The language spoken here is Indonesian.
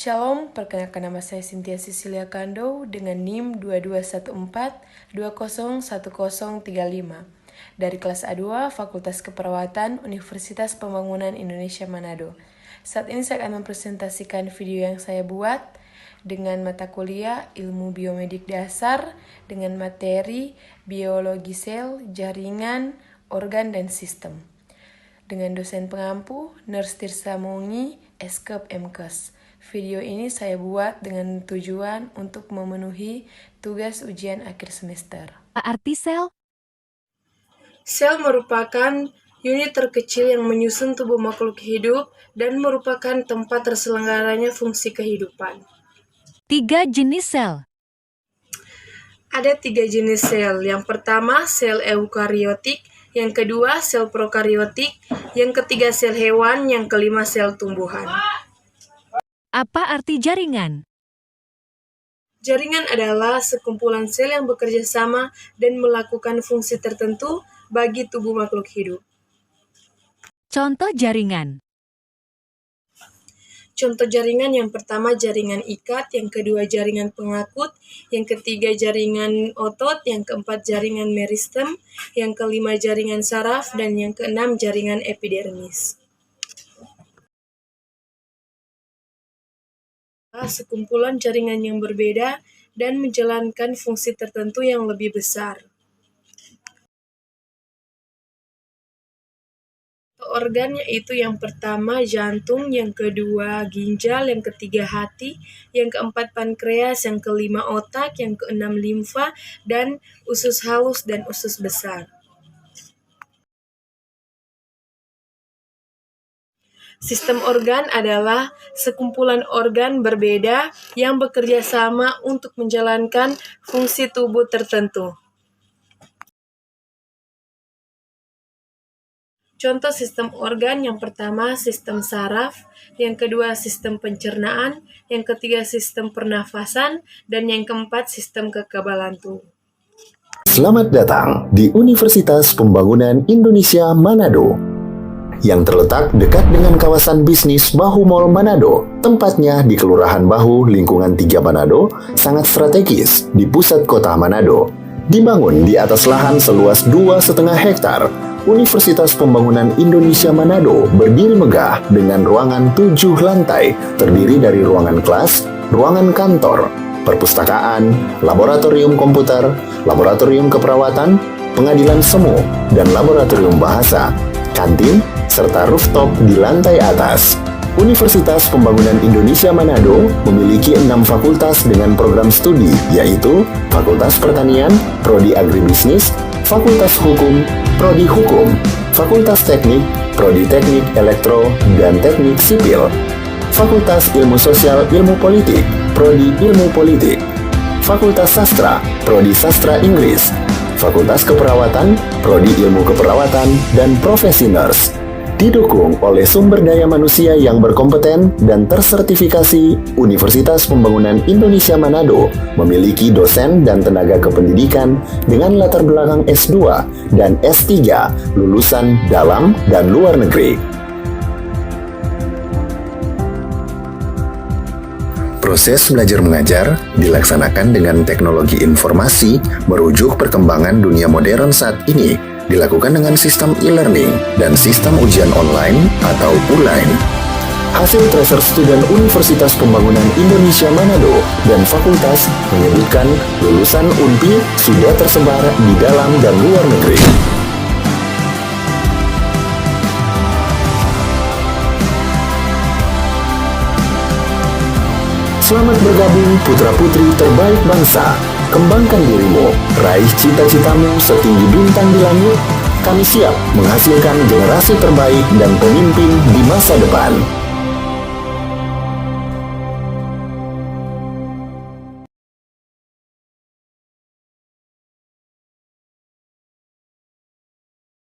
Shalom, perkenalkan nama saya Cynthia Cecilia Kando dengan NIM 2214201035 dari kelas A2 Fakultas Keperawatan Universitas Pembangunan Indonesia Manado. Saat ini saya akan mempresentasikan video yang saya buat dengan mata kuliah Ilmu Biomedik Dasar dengan materi Biologi Sel, Jaringan, Organ, dan Sistem. Dengan dosen pengampu Nurse Tirsa Mongi, Eskep MKes. Video ini saya buat dengan tujuan untuk memenuhi tugas ujian akhir semester. Arti sel? Sel merupakan unit terkecil yang menyusun tubuh makhluk hidup dan merupakan tempat terselenggaranya fungsi kehidupan. 3 jenis sel. Ada 3 jenis sel. Yang pertama, sel eukariotik. Yang kedua, sel prokariotik. Yang ketiga, sel hewan. Yang kelima, sel tumbuhan. Apa arti jaringan? Jaringan adalah sekumpulan sel yang bekerja sama dan melakukan fungsi tertentu bagi tubuh makhluk hidup. Contoh jaringan. Contoh jaringan yang pertama jaringan ikat, yang kedua jaringan pengakut, yang ketiga jaringan otot, yang keempat jaringan meristem, yang kelima jaringan saraf, dan yang keenam jaringan epidermis. Sekumpulan jaringan yang berbeda dan menjalankan fungsi tertentu yang lebih besar. Organ yaitu yang pertama jantung, yang kedua ginjal, yang ketiga hati, yang keempat pankreas, yang kelima otak, yang keenam limfa, dan usus halus dan usus besar. Sistem organ adalah sekumpulan organ berbeda yang bekerja sama untuk menjalankan fungsi tubuh tertentu. Contoh sistem organ yang pertama sistem saraf, yang kedua sistem pencernaan, yang ketiga sistem pernafasan, dan yang keempat sistem kekebalan tubuh. Selamat datang di Universitas Pembangunan Indonesia Manado, yang terletak dekat dengan kawasan bisnis Bahu Mall Manado. Tempatnya di Kelurahan Bahu, lingkungan 3 Manado, sangat strategis di pusat kota Manado. Dibangun di atas lahan seluas 2,5 hektar, Universitas Pembangunan Indonesia Manado berdiri megah dengan ruangan 7 lantai, terdiri dari ruangan kelas, ruangan kantor, perpustakaan, laboratorium komputer, laboratorium keperawatan, pengadilan semu, dan laboratorium bahasa, kantin, serta rooftop di lantai atas. Universitas Pembangunan Indonesia Manado memiliki 6 fakultas dengan program studi, yaitu Fakultas Pertanian, Prodi Agribisnis, Fakultas Hukum, Prodi Hukum, Fakultas Teknik, Prodi Teknik Elektro dan Teknik Sipil, Fakultas Ilmu Sosial Ilmu Politik, Prodi Ilmu Politik, Fakultas Sastra, Prodi Sastra Inggris, Fakultas Keperawatan, Prodi Ilmu Keperawatan, dan Profesi Nurse. Didukung oleh sumber daya manusia yang berkompeten dan tersertifikasi, Universitas Pembangunan Indonesia Manado memiliki dosen dan tenaga kependidikan dengan latar belakang S2 dan S3 lulusan dalam dan luar negeri. Proses belajar mengajar dilaksanakan dengan teknologi informasi merujuk perkembangan dunia modern saat ini, dilakukan dengan sistem e-learning dan sistem ujian online atau ULAIN. Hasil tracer student Universitas Pembangunan Indonesia Manado dan fakultas menyebutkan lulusan UNPI sudah tersebar di dalam dan luar negeri. Selamat bergabung putra-putri terbaik bangsa. Kembangkan dirimu, raih cita-citamu setinggi bintang di langit. Kami siap menghasilkan generasi terbaik dan pemimpin di masa depan.